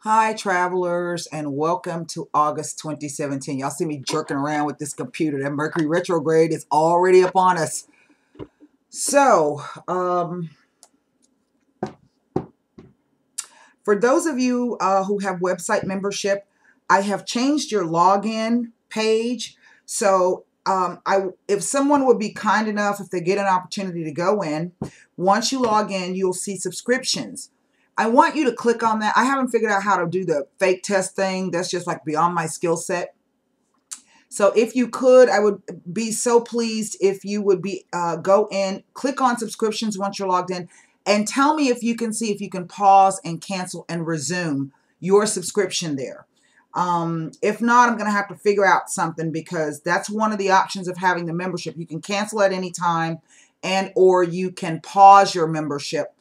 Hi, travelers, and welcome to August 2017. Y'all see me jerking around with this computer. That Mercury retrograde is already upon us. So, for those of you who have website membership, I have changed your login page. So, if someone would be kind enough, if they get an opportunity to go in, once you log in, you'll see subscriptions. I want you to click on that. I haven't figured out how to do the fake test thing. That's just like beyond my skill set. So if you could, I would be so pleased if you would be go in, click on subscriptions once you're logged in, and tell me if you can see if you can pause and cancel and resume your subscription there. If not, I'm going to have to figure out something, because that's one of the options of having the membership. You can cancel at any time, and or you can pause your membership.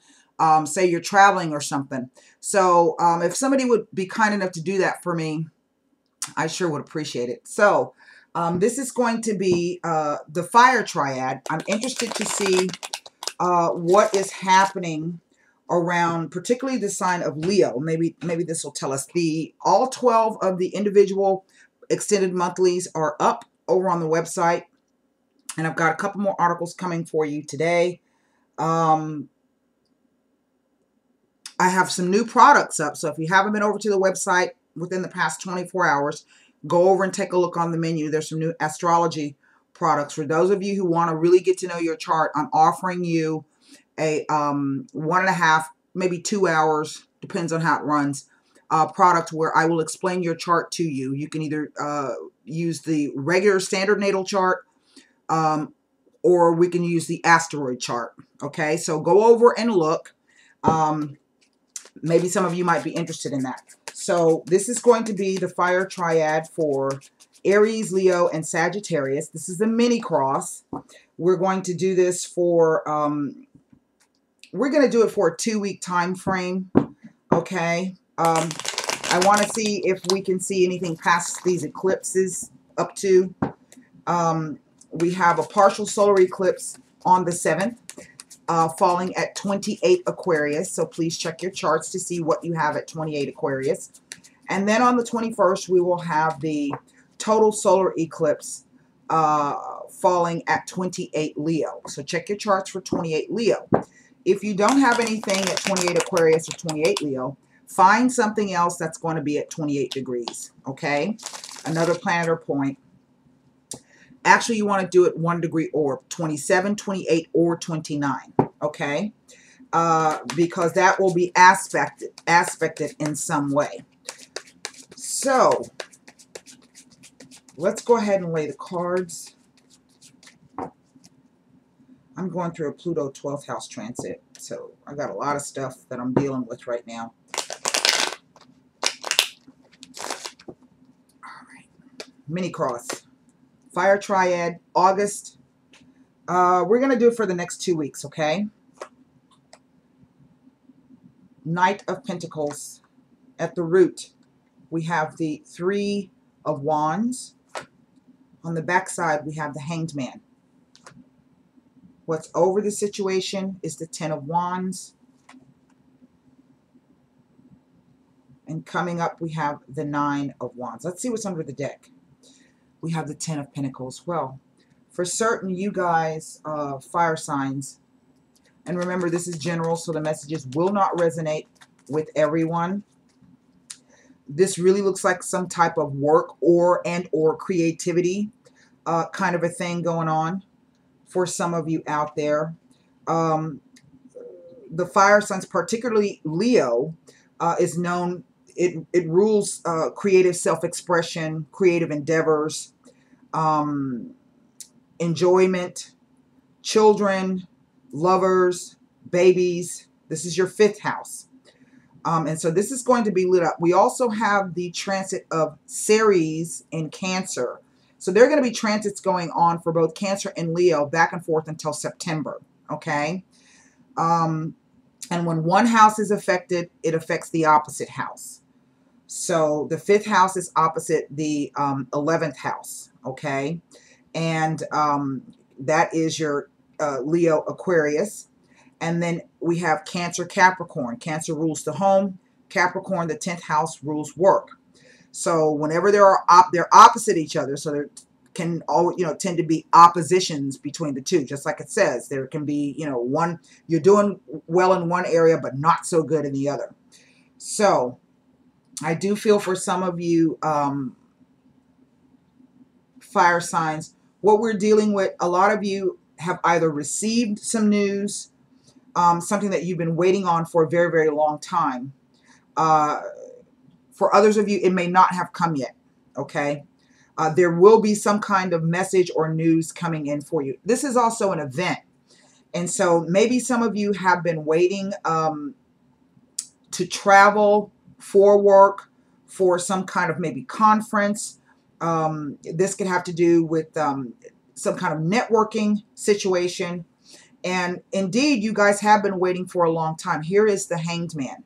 Say you're traveling or something. So if somebody would be kind enough to do that for me, I sure would appreciate it. So this is going to be the fire triad. I'm interested to see what is happening around, particularly the sign of Leo. Maybe this will tell us. All 12 of the individual extended monthlies are up over on the website, and I've got a couple more articles coming for you today. I have some new products up, so if you haven't been over to the website within the past 24 hours, go over and take a look on the menu. There's some new astrology products. For those of you who want to really get to know your chart, I'm offering you a 1.5, maybe 2 hours, depends on how it runs, product where I will explain your chart to you. You can either use the regular standard natal chart, or we can use the asteroid chart. Okay, so go over and look. Maybe some of you might be interested in that. So this is going to be the fire triad for Aries, Leo, and Sagittarius. This is a mini cross. We're going to do this for, we're going to do it for a 2-week time frame. Okay. I want to see if we can see anything past these eclipses up to. We have a partial solar eclipse on the 7th. Falling at 28 Aquarius. So please check your charts to see what you have at 28 Aquarius. And then on the 21st, we will have the total solar eclipse falling at 28 Leo. So check your charts for 28 Leo. If you don't have anything at 28 Aquarius or 28 Leo, find something else that's going to be at 28 degrees. Okay? Another planet or point. Actually, you want to do it 1 degree orb, 27, 28, or 29, okay? Because that will be aspected in some way. So, let's go ahead and lay the cards. I'm going through a Pluto 12th house transit, so I got a lot of stuff that I'm dealing with right now. All right, mini cross. Fire triad, August. We're going to do it for the next 2 weeks, okay? Knight of Pentacles. At the root, we have the 3 of Wands. On the back side, we have the Hanged Man. What's over the situation is the 10 of Wands. And coming up, we have the 9 of Wands. Let's see what's under the deck. We have the 10 of Pentacles. Well, for certain, you guys, fire signs, and remember, this is general, so the messages will not resonate with everyone. This really looks like some type of work or creativity kind of a thing going on for some of you out there. The fire signs, particularly Leo, is known, it rules creative self-expression, creative endeavors, enjoyment, children, lovers, babies. This is your 5th house. And so this is going to be lit up. We also have the transit of Ceres in Cancer. So there are going to be transits going on for both Cancer and Leo back and forth until September. Okay. And when one house is affected, it affects the opposite house. So the 5th house is opposite the 11th house. Okay. And that is your Leo Aquarius. And then we have Cancer Capricorn. Cancer rules the home. Capricorn, the 10th house rules work. So whenever they're opposite each other, so there can always, tend to be oppositions between the two. Just like it says, there can be, one, you're doing well in one area, but not so good in the other. So I do feel for some of you, fire signs, what we're dealing with, a lot of you have either received some news, something that you've been waiting on for a very, very long time. For others of you, it may not have come yet, okay? There will be some kind of message or news coming in for you. This is also an event. And so maybe some of you have been waiting to travel for work, for some kind of maybe conference. This could have to do with some kind of networking situation. And indeed, you guys have been waiting for a long time. Here is the Hanged Man.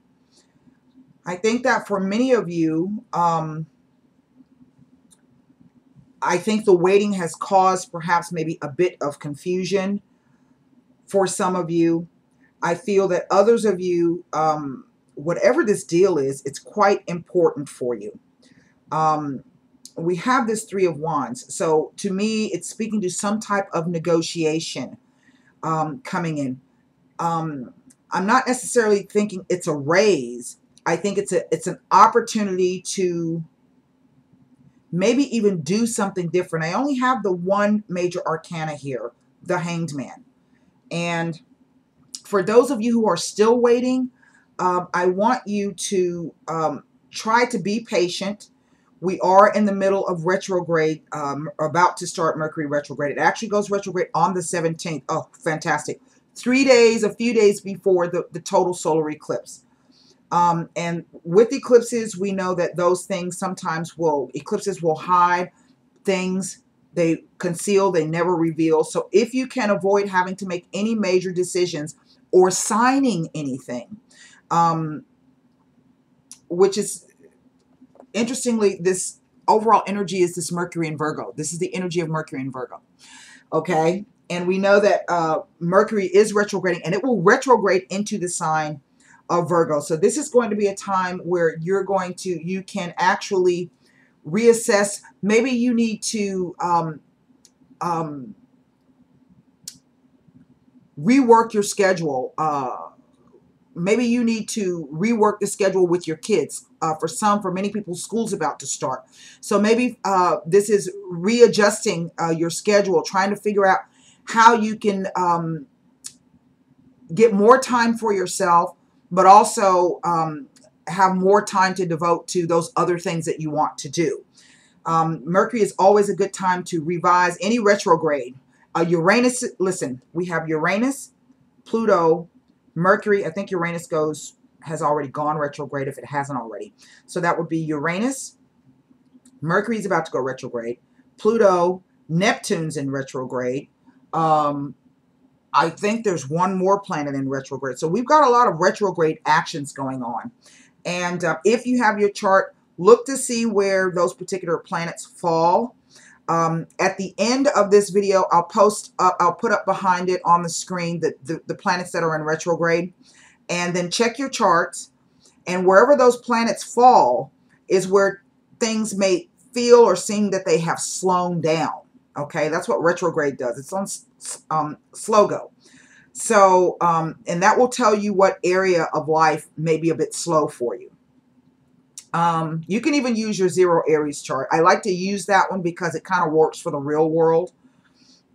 I think that for many of you, I think the waiting has caused perhaps maybe a bit of confusion for some of you. I feel that others of you, whatever this deal is, it's quite important for you. We have this Three of Wands. So to me, it's speaking to some type of negotiation coming in. I'm not necessarily thinking it's a raise. I think it's an opportunity to maybe even do something different. I only have the one major arcana here, the Hanged Man. And for those of you who are still waiting, I want you to try to be patient. We are in the middle of retrograde, about to start Mercury retrograde. It actually goes retrograde on the 17th. Oh, fantastic. 3 days, a few days before the total solar eclipse. And with eclipses, we know that those things sometimes eclipses will hide things. They conceal, they never reveal. So if you can avoid having to make any major decisions or signing anything, which is, interestingly, this overall energy is this Mercury in Virgo. This is the energy of Mercury in Virgo. Okay? And we know that Mercury is retrograding, and it will retrograde into the sign of Virgo. So this is going to be a time where you can actually reassess. Maybe you need to rework your schedule. Maybe you need to rework the schedule with your kids. For many people, school's about to start. So maybe this is readjusting your schedule, trying to figure out how you can get more time for yourself, but also have more time to devote to those other things that you want to do. Mercury is always a good time to revise any retrograde. Uranus, listen, we have Uranus, Pluto, Mercury. I think Uranus has already gone retrograde if it hasn't already. So that would be Uranus. Mercury is about to go retrograde. Pluto, Neptune's in retrograde. I think there's one more planet in retrograde. So we've got a lot of retrograde actions going on. And if you have your chart, look to see where those particular planets fall. At the end of this video, I'll put up behind it on the screen the planets that are in retrograde. And then check your charts. And wherever those planets fall is where things may feel or seem that they have slowed down. Okay, that's what retrograde does. It's on slow go. So, and that will tell you what area of life may be a bit slow for you. You can even use your Zero Aries chart. I like to use that one because it kind of works for the real world.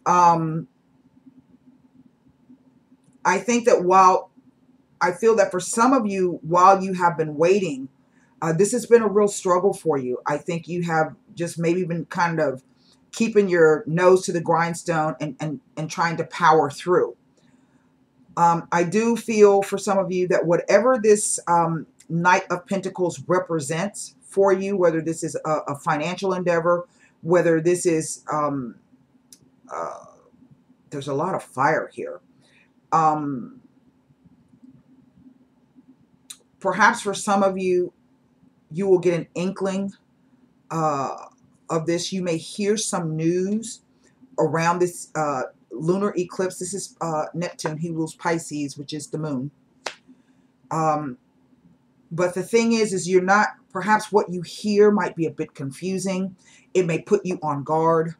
I think that I feel that for some of you, while you have been waiting, this has been a real struggle for you. I think you have just maybe been kind of keeping your nose to the grindstone and trying to power through. I do feel for some of you that whatever this Knight of Pentacles represents for you, whether this is a financial endeavor, whether this is, there's a lot of fire here. Perhaps for some of you, you will get an inkling of this. You may hear some news around this lunar eclipse. This is Neptune. He rules Pisces, which is the moon. But the thing is you're not, perhaps what you hear might be a bit confusing. It may put you on guard.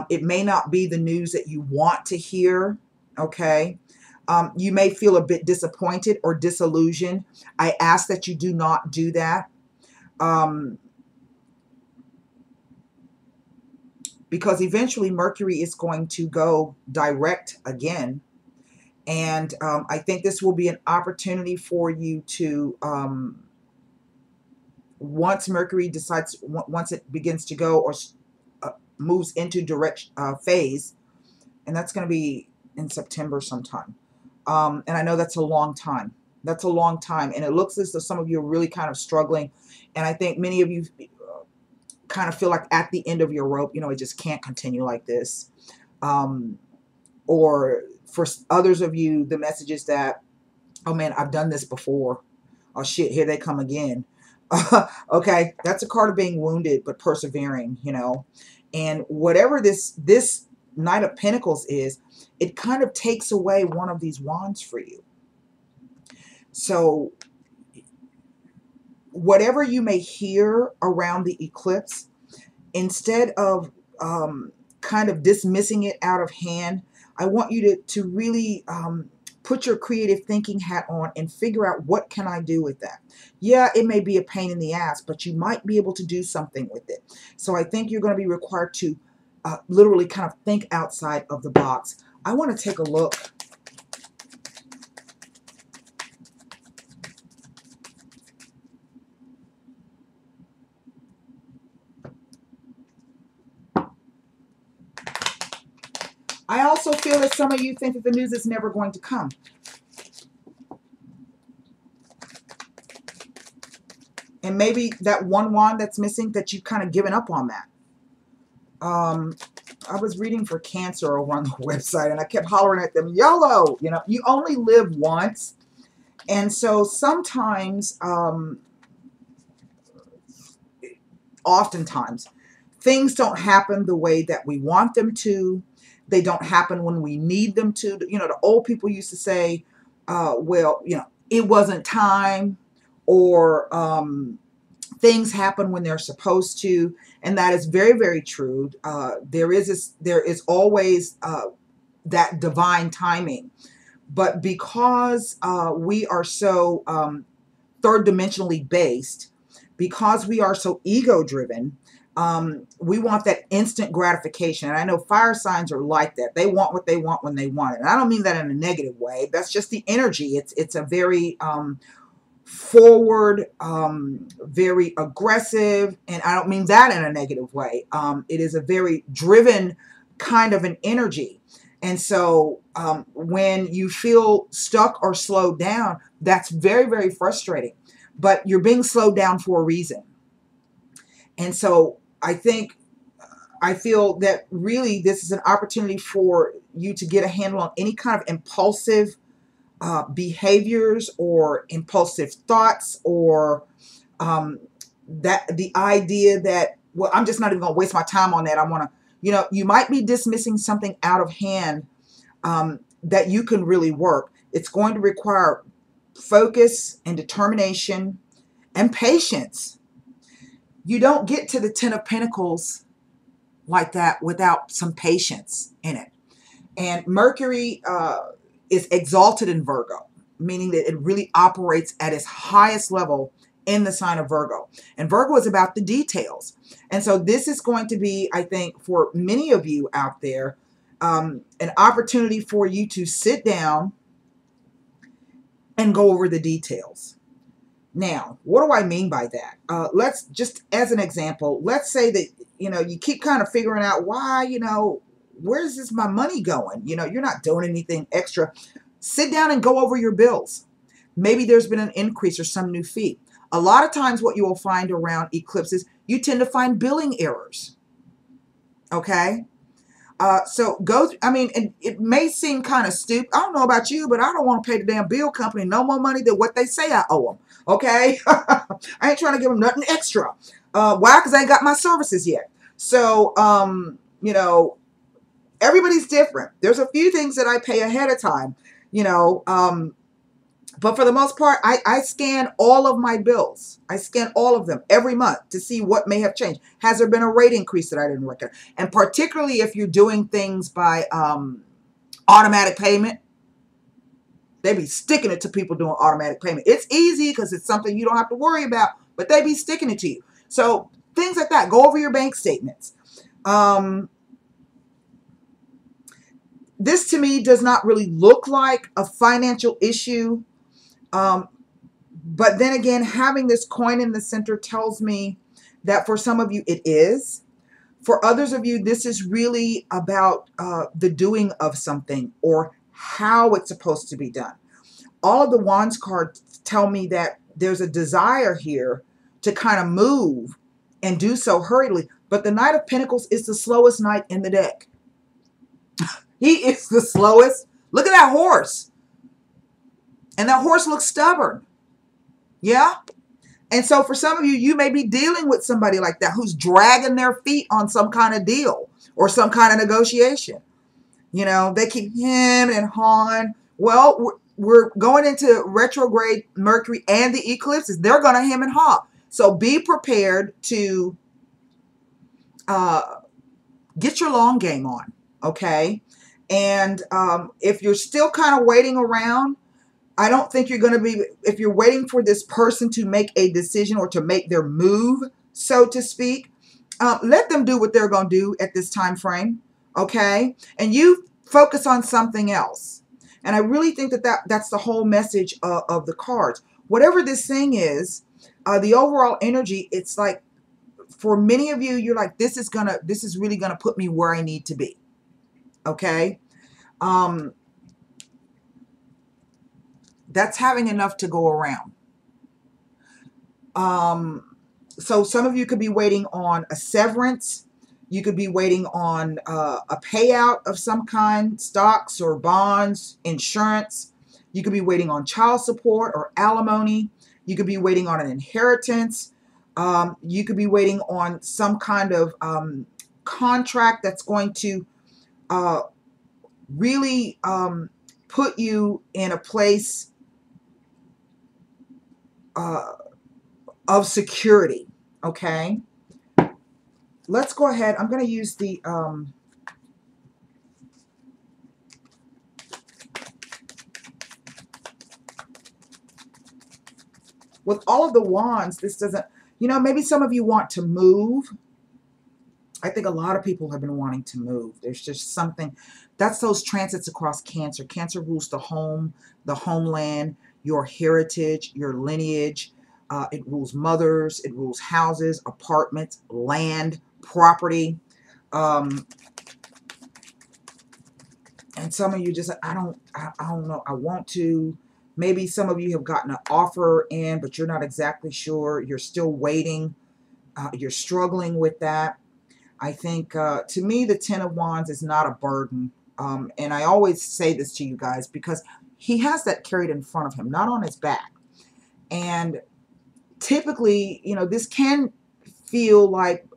It may not be the news that you want to hear, okay? You may feel a bit disappointed or disillusioned. I ask that you do not do that. Because eventually Mercury is going to go direct again. And I think this will be an opportunity for you to, once Mercury decides, once it begins to go or moves into direct phase, and that's going to be in September sometime. And I know that's a long time. That's a long time. And it looks as though some of you are really kind of struggling. And I think many of you kind of feel like at the end of your rope, it just can't continue like this. Or for others of you, the message is that, oh man, I've done this before. Oh shit, here they come again. Okay, that's a card of being wounded but persevering, And whatever this Knight of Pentacles is, it kind of takes away one of these wands for you. So whatever you may hear around the eclipse, instead of kind of dismissing it out of hand, I want you to really put your creative thinking hat on and figure out, what can I do with that? Yeah, it may be a pain in the ass, but you might be able to do something with it. So I think you're going to be required to literally kind of think outside of the box. I want to take a look. I also feel that some of you think that the news is never going to come. And maybe that one wand that's missing, that you've kind of given up on that. I was reading for Cancer over on the website, and I kept hollering at them, YOLO! You only live once. And so sometimes, oftentimes, things don't happen the way that we want them to. They don't happen when we need them to. The old people used to say, well, it wasn't time, or things happen when they're supposed to. And that is very, very true. There is always that divine timing. But because we are so third dimensionally based, because we are so ego driven, we want that instant gratification. And I know fire signs are like that. They want what they want when they want it. And I don't mean that in a negative way. That's just the energy. It's a very forward, very aggressive, and I don't mean that in a negative way. It is a very driven kind of an energy. And so when you feel stuck or slowed down, that's very, very frustrating. But you're being slowed down for a reason. And so I feel that really this is an opportunity for you to get a handle on any kind of impulsive behaviors or impulsive thoughts, or that the idea that, well, I'm just not even going to waste my time on that. I want to, you might be dismissing something out of hand that you can really work. It's going to require focus and determination and patience. You don't get to the Ten of Pentacles like that without some patience in it. And Mercury is exalted in Virgo, meaning that it really operates at its highest level in the sign of Virgo. And Virgo is about the details. And so this is going to be, I think, for many of you out there, an opportunity for you to sit down and go over the details. Now, what do I mean by that? Let's just, as an example, let's say that, you keep kind of figuring out why, where's this my money going? You're not doing anything extra. Sit down and go over your bills. Maybe there's been an increase or some new fee. A lot of times what you will find around eclipses, you tend to find billing errors. Okay? So and it may seem kind of stupid. I don't know about you, but I don't want to pay the damn bill company no more money than what they say I owe them. Okay? I ain't trying to give them nothing extra. Why? Because I ain't got my services yet. So, everybody's different. There's a few things that I pay ahead of time. But for the most part, I scan all of my bills. I scan all of them every month to see what may have changed. Has there been a rate increase that I didn't recognize? And particularly if you're doing things by automatic payment, they be sticking it to people doing automatic payment. It's easy because it's something you don't have to worry about, but they be sticking it to you. So things like that. Go over your bank statements. This to me does not really look like a financial issue. But then again, having this coin in the center tells me that for some of you it is. For others of you, this is really about the doing of something or how it's supposed to be done. All of the Wands cards tell me that there's a desire here to kind of move and do so hurriedly. But the Knight of Pentacles is the slowest knight in the deck. He is the slowest. Look at that horse. And that horse looks stubborn. Yeah? And so for some of you, you may be dealing with somebody like that who's dragging their feet on some kind of deal or some kind of negotiation. You know, they keep hemming and hawing. Well, we're going into retrograde Mercury and the eclipses. They're going to hem and haw. So be prepared to get your long game on, okay? And if you're still kind of waiting around, I don't think you're going to be, if you're waiting for this person to make a decision or to make their move, so to speak, let them do what they're going to do at this time frame, okay? And you focus on something else. And I really think that, that's the whole message of the cards. Whatever this thing is, the overall energy, it's like, for many of you, you're like, this is really going to put me where I need to be, okay? That's having enough to go around. So some of you could be waiting on a severance. You could be waiting on a payout of some kind, stocks or bonds, insurance. You could be waiting on child support or alimony. You could be waiting on an inheritance. You could be waiting on some kind of contract that's going to really put you in a place of security, okay? Let's go ahead. I'm going to use the with all of the wands, this doesn't, you know, maybe some of you want to move. I think a lot of people have been wanting to move. There's just something, that's those transits across Cancer. Cancer rules the home, the homeland, your heritage, your lineage. It rules mothers, it rules houses, apartments, land, property. And some of you just, I don't know, I want to. Maybe some of you have gotten an offer in, but you're not exactly sure. You're still waiting. You're struggling with that. I think, to me, the Ten of Wands is not a burden. And I always say this to you guys because he has that carried in front of him, not on his back. And typically, you know, this can feel like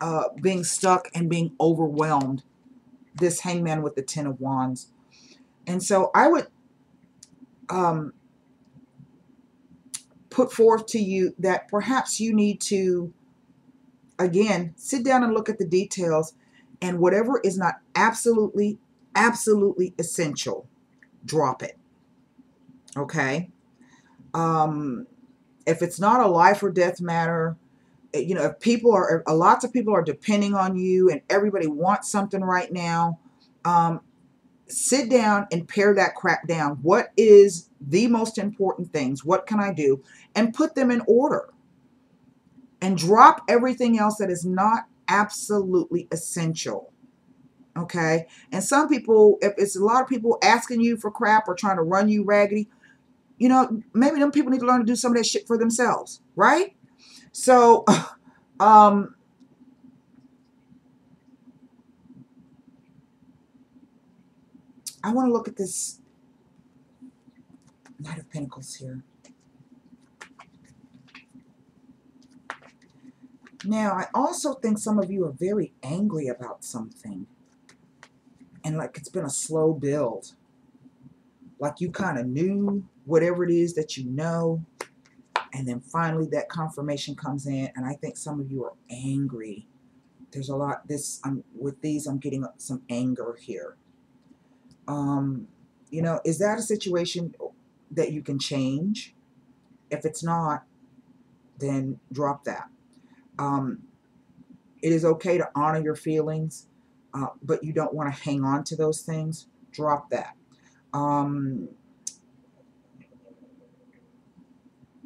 being stuck and being overwhelmed, this Hangman with the Ten of Wands. And so I would put forth to you that perhaps you need to, again, sit down and look at the details, and whatever is not absolutely, absolutely essential, drop it. Okay? If it's not a life or death matter, you know, if people are, lots of people are depending on you and everybody wants something right now, sit down and pare that crap down. What is the most important things? What can I do? And put them in order. And drop everything else that is not absolutely essential. Okay? And some people, if it's a lot of people asking you for crap or trying to run you raggedy, you know, maybe them people need to learn to do some of that shit for themselves, right? So, I want to look at this Knight of Pentacles here. Now, I also think some of you are very angry about something. And like it's been a slow build. like you kind of knew whatever it is that you know, and then finally that confirmation comes in, and I think some of you are angry. There's a lot, with these, I'm getting some anger here. You know, is that a situation that you can change? If it's not, then drop that. It is okay to honor your feelings, but you don't want to hang on to those things. Drop that.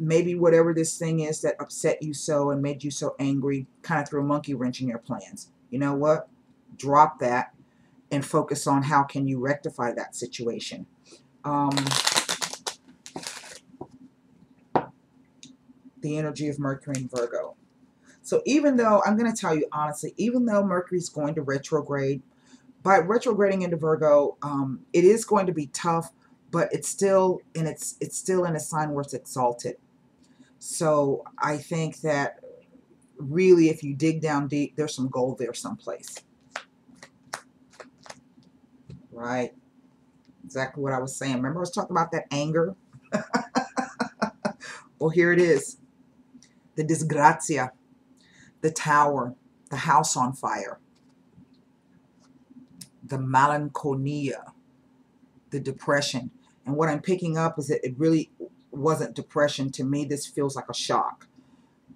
Maybe whatever this thing is that upset you so and made you so angry kind of threw a monkey wrench in your plans. You know what? Drop that and focus on how can you rectify that situation. The energy of Mercury in Virgo. So even though, I'm going to tell you honestly, even though Mercury's going to retrograde, by retrograding into Virgo, it is going to be tough, but it's still in a sign where it's exalted. So I think that really, if you dig down deep, there's some gold there someplace. Right? Exactly what I was saying. Remember I was talking about that anger? Well, here it is. The disgrazia, the tower, the house on fire, the melancholia, the depression. And what I'm picking up is that it really wasn't depression. To me, this feels like a shock,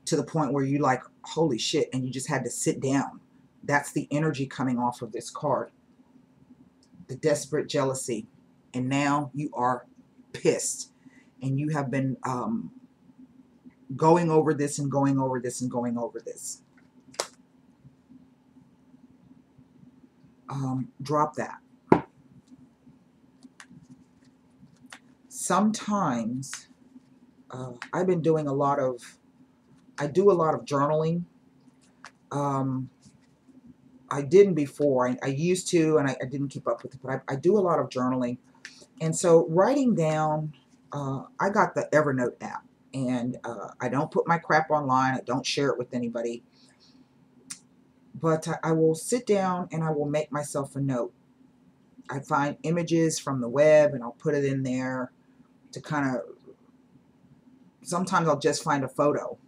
to the point where you like, holy shit, and you just had to sit down. That's the energy coming off of this card. The desperate jealousy. And now you are pissed. And you have been going over this and going over this and going over this. Drop that. Sometimes I've been doing a lot of, I do a lot of journaling. I didn't before. I used to, and I didn't keep up with it, but I do a lot of journaling. And so writing down, I got the Evernote app, and I don't put my crap online. I don't share it with anybody. But I will sit down and I will make myself a note. I find images from the web and I'll put it in there to kind of, sometimes I'll just find a photo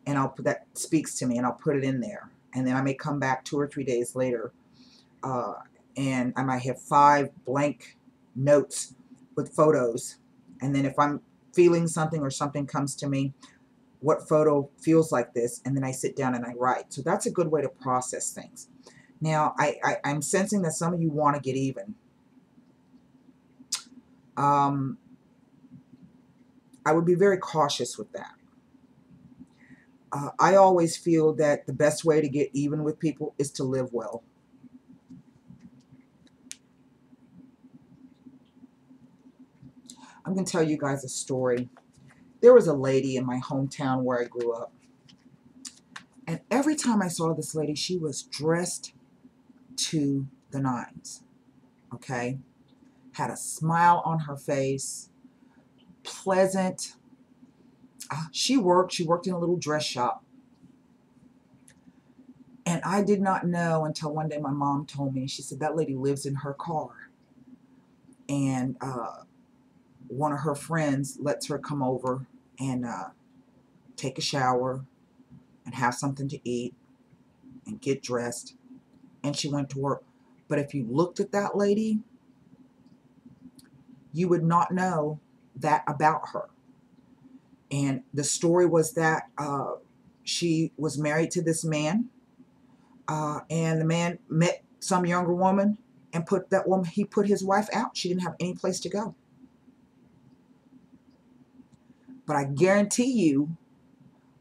and I'll put, that speaks to me, and I'll put it in there. And then I may come back 2 or 3 days later and I might have 5 blank notes with photos. And then if I'm feeling something or something comes to me, what photo feels like this, and then I sit down and I write. So that's a good way to process things. Now, I'm sensing that some of you want to get even. I would be very cautious with that. I always feel that the best way to get even with people is to live well. I'm going to tell you guys a story. There was a lady in my hometown where I grew up. And every time I saw this lady, she was dressed to the nines. Okay? Had a smile on her face. Pleasant. She worked in a little dress shop. And I did not know until one day my mom told me. She said that lady lives in her car. And one of her friends lets her come over and take a shower and have something to eat and get dressed. And she went to work. But if you looked at that lady, you would not know that about her. And the story was that she was married to this man, and the man met some younger woman and he put his wife out. She didn't have any place to go. But I guarantee you,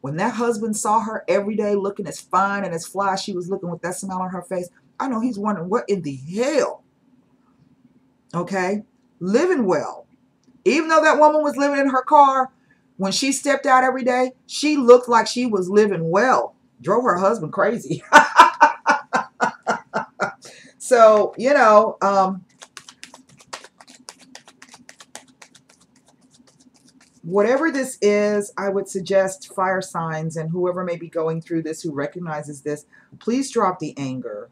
when that husband saw her every day looking as fine and as fly as she was looking with that smile on her face, I know he's wondering, what in the hell? Okay? Living well. Even though that woman was living in her car, when she stepped out every day, she looked like she was living well. Drove her husband crazy. So, you know, whatever this is, I would suggest fire signs and whoever may be going through this who recognizes this, please drop the anger.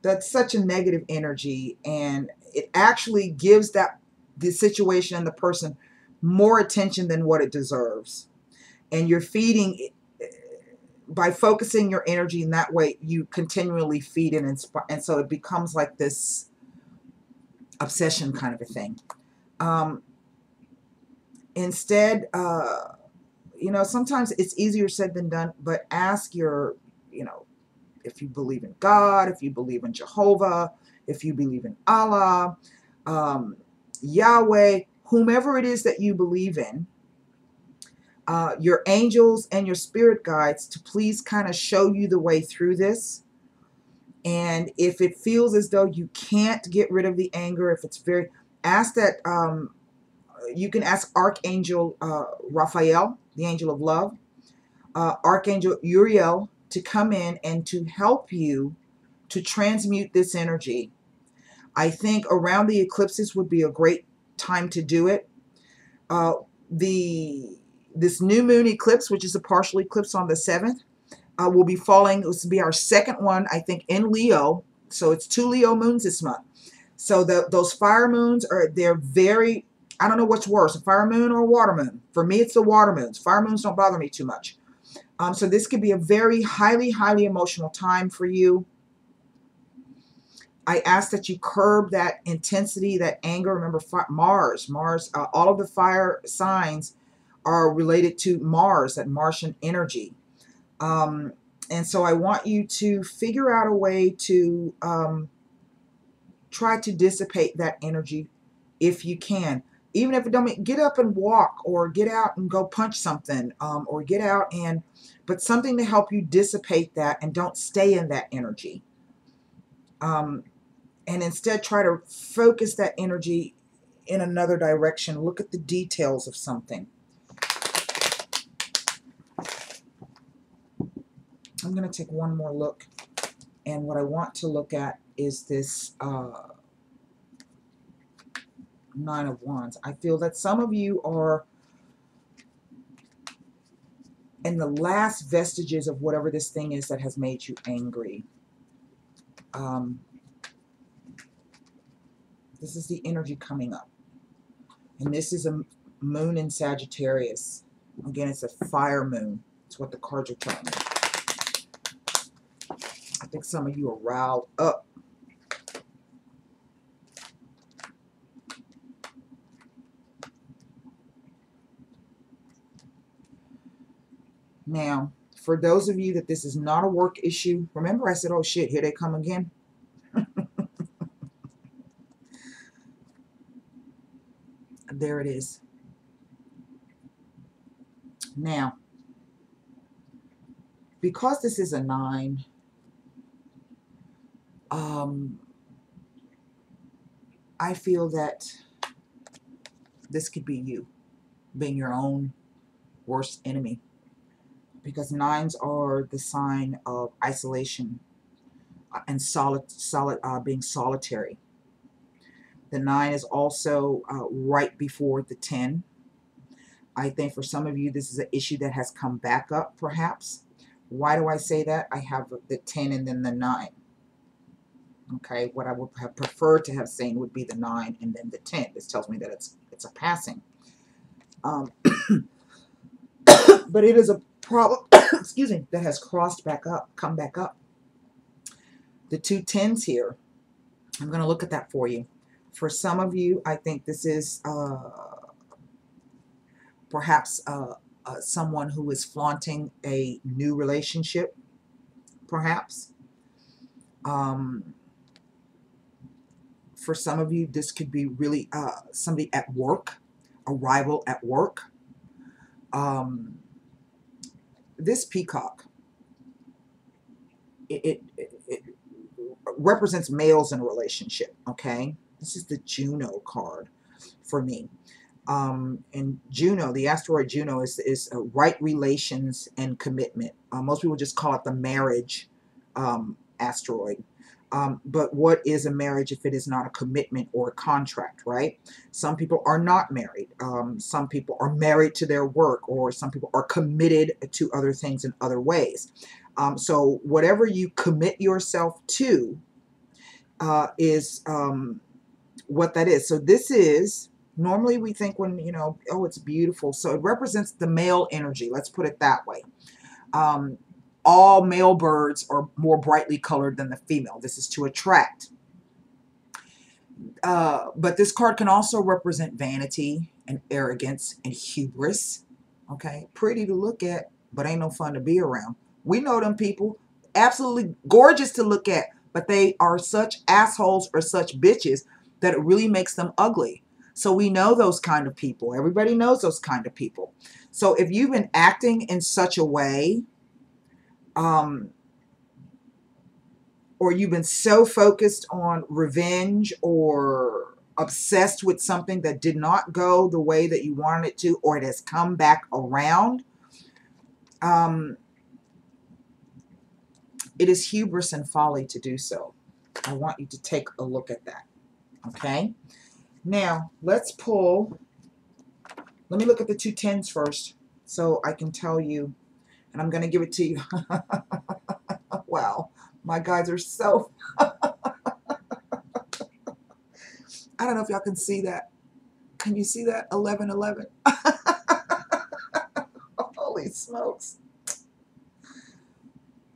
That's such a negative energy, and it actually gives the situation and the person more attention than what it deserves. And you're feeding it. By focusing your energy in that way, you continually feed and inspire, and so it becomes like this obsession kind of a thing. Instead, sometimes it's easier said than done, but ask your, if you believe in God, if you believe in Jehovah, if you believe in Allah, Yahweh, whomever it is that you believe in, your angels and your spirit guides to please kind of show you the way through this. And if it feels as though you can't get rid of the anger, if it's ask that, you can ask Archangel Raphael, the angel of love, Archangel Uriel, to come in and to help you to transmute this energy. I think around the eclipses would be a great time to do it. This new moon eclipse, which is a partial eclipse on the 7th, will be falling. This will be our second one, I think, in Leo. So it's 2 Leo moons this month. So those fire moons they're very, I don't know what's worse, a fire moon or a water moon. For me, it's the water moons. Fire moons don't bother me too much. So this could be a very highly, highly emotional time for you. I ask that you curb that intensity, that anger. Remember, Mars, all of the fire signs are related to Mars, that Martian energy. And so I want you to figure out a way to try to dissipate that energy if you can. Even if it don't, get up and walk, or get out and go punch something, or get out but something to help you dissipate that and don't stay in that energy. And instead try to focus that energy in another direction. Look at the details of something. I'm going to take one more look, and what I want to look at is this Nine of Wands. I feel that some of you are in the last vestiges of whatever this thing is that has made you angry. This is the energy coming up. And this is a moon in Sagittarius. Again, it's a fire moon. It's what the cards are telling me. I think some of you are riled up. Now, for those of you that this is not a work issue, remember I said, oh shit, here they come again. There it is. Now, because this is a 9, I feel that this could be you being your own worst enemy, because 9s are the sign of isolation and being solitary. The 9 is also right before the 10. I think for some of you, this is an issue that has come back up, perhaps. Why do I say that? I have the 10 and then the 9. Okay, what I would have preferred to have seen would be the 9 and then the 10. This tells me that it's a passing. But it is a problem, excuse me, that has crossed back up, come back up. The 2 10s here, I'm going to look at that for you. For some of you, I think this is perhaps someone who is flaunting a new relationship, perhaps. For some of you, this could be really somebody at work, a rival at work. This peacock, it represents males in a relationship, okay? This is the Juno card for me. And Juno, the asteroid Juno, is right relations and commitment. Most people just call it the marriage asteroid. But what is a marriage if it is not a commitment or a contract, right? Some people are not married. Some people are married to their work, or some people are committed to other things in other ways. So whatever you commit yourself to is what that is. So this is, normally we think when, you know, oh, it's beautiful. So it represents the male energy. Let's put it that way. All male birds are more brightly colored than the female. This is to attract. But this card can also represent vanity and arrogance and hubris. Okay, pretty to look at, but ain't no fun to be around. We know them people, absolutely gorgeous to look at, but they are such assholes or such bitches that it really makes them ugly. So we know those kind of people. Everybody knows those kind of people. So if you've been acting in such a way, or you've been so focused on revenge or obsessed with something that did not go the way that you wanted it to, or it has come back around, it is hubris and folly to do so. I want you to take a look at that. Okay? Now, let's pull, let me look at the 2 tens first so I can tell you, and I'm going to give it to you. Wow. My guys are so... I don't know if y'all can see that. Can you see that? 1111. Holy smokes.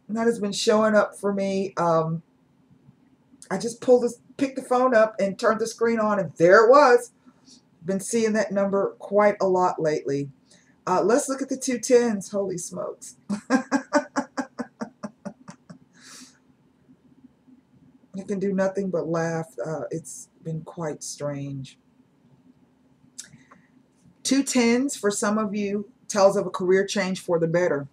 And that has been showing up for me. I just picked the phone up and turned the screen on, and there it was. Been seeing that number quite a lot lately. Let's look at the 2 tens. Holy smokes. I can do nothing but laugh. It's been quite strange. 2 tens for some of you tells of a career change for the better.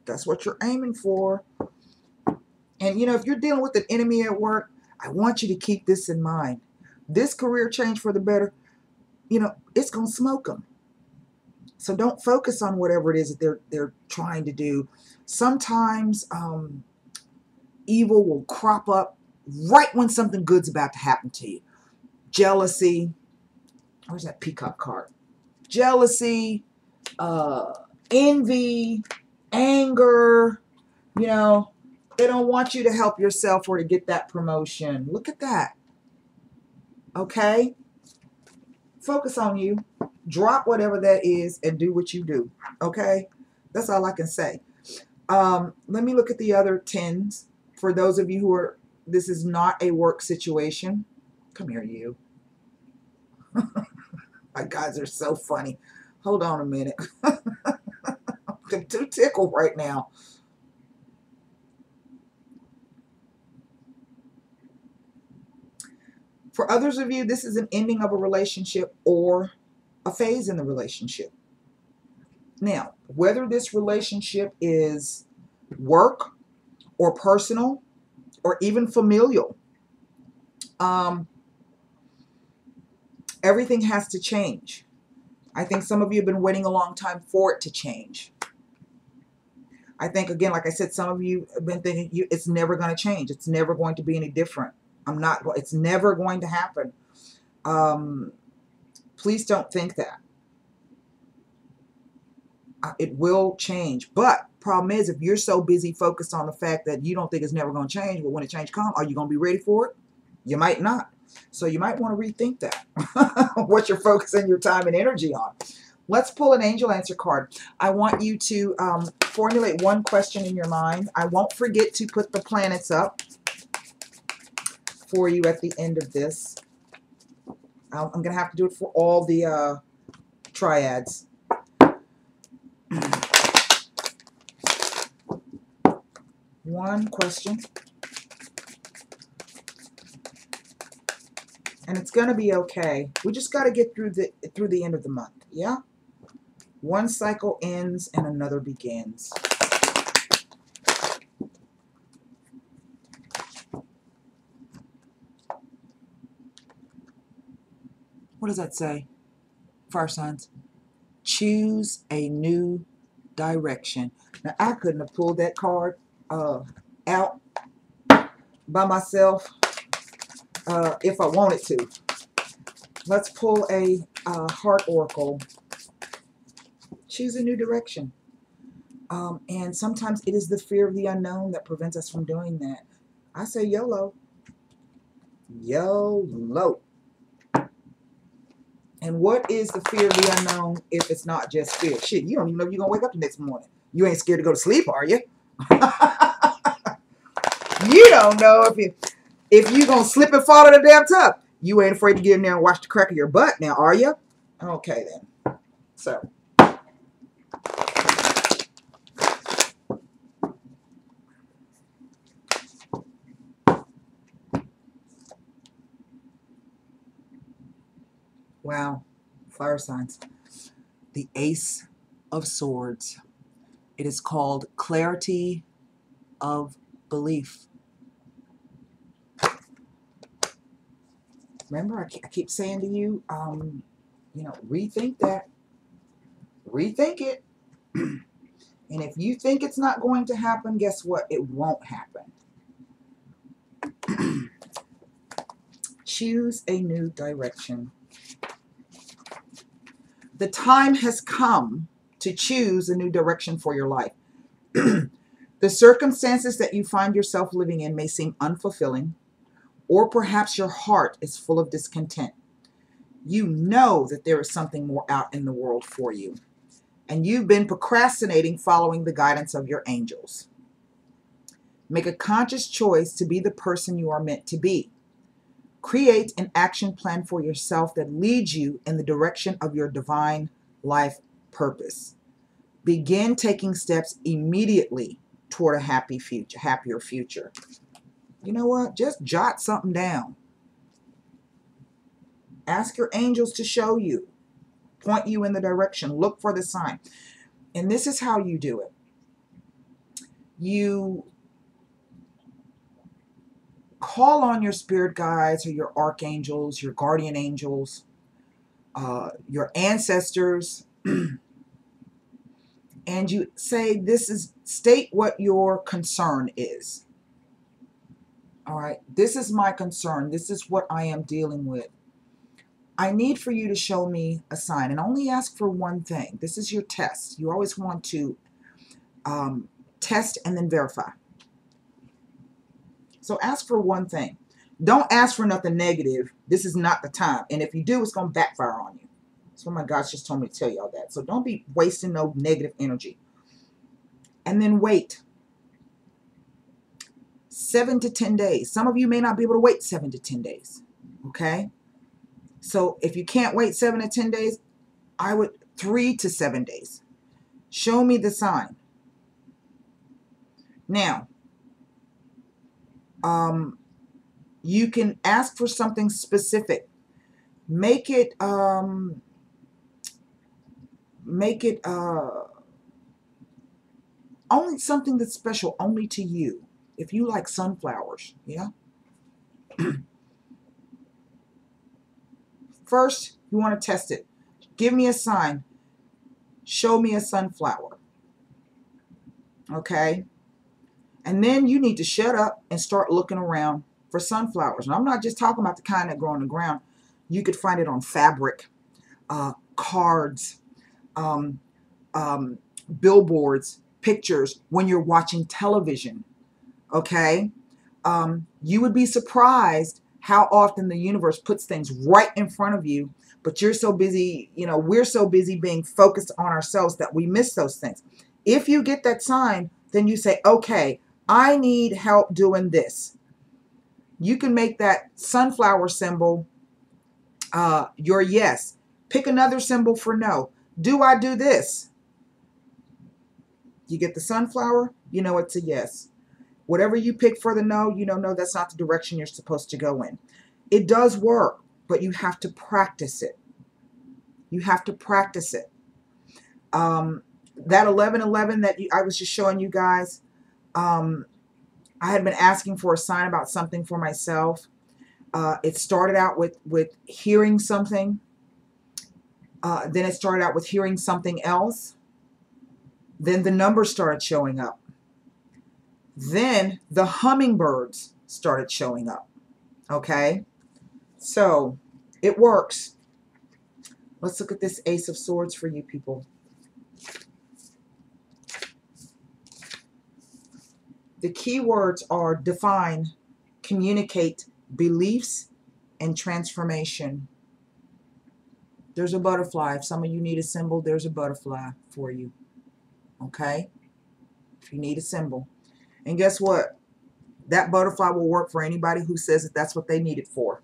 That's what you're aiming for. And you know, if you're dealing with an enemy at work, I want you to keep this in mind. This career change for the better, you know, it's gonna smoke them. So don't focus on whatever it is that they're trying to do. Sometimes evil will crop up right when something good's about to happen to you. Jealousy. Where's that peacock card? Jealousy, envy, anger. You know, they don't want you to help yourself or to get that promotion. Look at that. Okay? Focus on you. Drop whatever that is and do what you do. Okay? That's all I can say. Let me look at the other tens. For those of you who are, this is not a work situation. Come here, you. My guys are so funny. Hold on a minute. I'm too tickled right now. For others of you, this is an ending of a relationship or a phase in the relationship. Now, whether this relationship is work or personal or even familial, everything has to change. I think some of you have been waiting a long time for it to change. I think, again, like I said, some of you have been thinking it's never going to change. It's never going to be any different. It's never going to happen. Please don't think that. It will change. But problem is, if you're so busy focused on the fact that you don't think it's never going to change, but when the change comes, are you going to be ready for it? You might not. So you might want to rethink that, what you're focusing your time and energy on. Let's pull an angel answer card. I want you to formulate one question in your mind. I won't forget to put the planets up for you at the end of this. I'm going to have to do it for all the triads. One question. And it's going to be okay. We just got to get through the end of the month. Yeah? One cycle ends and another begins. What does that say? Fire signs. Choose a new direction. Now, I couldn't have pulled that card out by myself if I wanted to. Let's pull a heart oracle. Choose a new direction. And sometimes it is the fear of the unknown that prevents us from doing that. I say YOLO. YOLO. And what is the fear of the unknown if it's not just fear? Shit, you don't even know if you're going to wake up the next morning. You ain't scared to go to sleep, are you? You don't know if you're going to slip and fall in the damn tub. You ain't afraid to get in there and wash the crack of your butt now, are you? Okay, then. So. Wow. Fire signs. The Ace of Swords. It is called clarity of belief. Remember, I keep saying to you, rethink that. Rethink it. And if you think it's not going to happen, guess what? It won't happen. Choose a new direction. The time has come to choose a new direction for your life. The circumstances that you find yourself living in may seem unfulfilling, or perhaps your heart is full of discontent. You know that there is something more out in the world for you, and you've been procrastinating following the guidance of your angels. Make a conscious choice to be the person you are meant to be. Create an action plan for yourself that leads you in the direction of your divine life purpose. Begin taking steps immediately toward a happier future. You know what? Just jot something down. Ask your angels to show you, point you in the direction, look for the sign. And this is how you do it. You call on your spirit guides or your archangels, your guardian angels, your ancestors, and you say, state what your concern is. All right, this is my concern. This is what I am dealing with. I need for you to show me a sign, and only ask for one thing. This is your test. You always want to test and then verify. So ask for one thing. Don't ask for nothing negative. This is not the time. And if you do, it's going to backfire on you. That's what my God just told me to tell y'all that. So don't be wasting no negative energy. And then wait 7 to 10 days. Some of you may not be able to wait 7 to 10 days. Okay? So if you can't wait 7 to 10 days, I would 3 to 7 days. Show me the sign. Now, you can ask for something specific. Make it only something that's special only to you. If you like sunflowers, yeah. First, you want to test it. Give me a sign. Show me a sunflower. Okay? And then you need to shut up and start looking around for sunflowers. And I'm not just talking about the kind that grow on the ground. You could find it on fabric, cards, billboards, pictures, when you're watching television. Okay? You would be surprised how often the universe puts things right in front of you, but you're so busy, we're so busy being focused on ourselves that we miss those things. If you get that sign, then you say, okay, I need help doing this. You can make that sunflower symbol your yes. Pick another symbol for no. Do I do this? You get the sunflower, you know it's a yes. Whatever you pick for the no, no, that's not the direction you're supposed to go in. It does work, but you have to practice it. You have to practice it. That 1111 that I was just showing you guys, I had been asking for a sign about something for myself. It started out with hearing something. Then it started out with hearing something else. Then the numbers started showing up. Then the hummingbirds started showing up. Okay? So it works. Let's look at this Ace of Swords for you people. The key words are define, communicate, beliefs, and transformation. There's a butterfly. If some of you need a symbol, there's a butterfly for you. Okay? If you need a symbol. And guess what? That butterfly will work for anybody who says that that's what they need it for.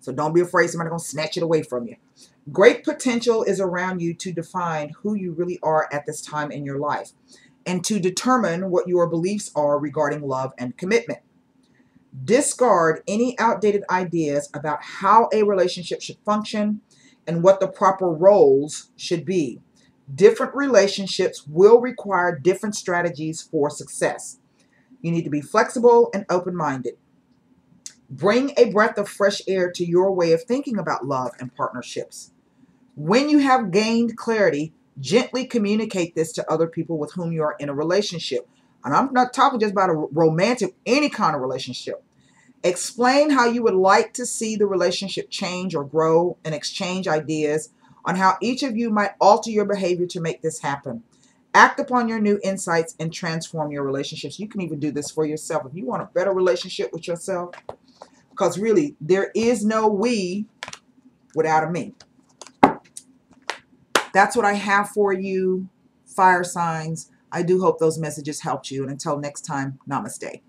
So don't be afraid somebody's going to snatch it away from you. Great potential is around you to define who you really are at this time in your life and to determine what your beliefs are regarding love and commitment. Discard any outdated ideas about how a relationship should function and what the proper roles should be. Different relationships will require different strategies for success. You need to be flexible and open-minded. Bring a breath of fresh air to your way of thinking about love and partnerships. When you have gained clarity, gently communicate this to other people with whom you are in a relationship. And I'm not talking just about a romantic, any kind of relationship. Explain how you would like to see the relationship change or grow and exchange ideas on how each of you might alter your behavior to make this happen. Act upon your new insights and transform your relationships. You can even do this for yourself. If you want a better relationship with yourself, because really, there is no we without a me. That's what I have for you, fire signs. I do hope those messages helped you. And until next time, namaste.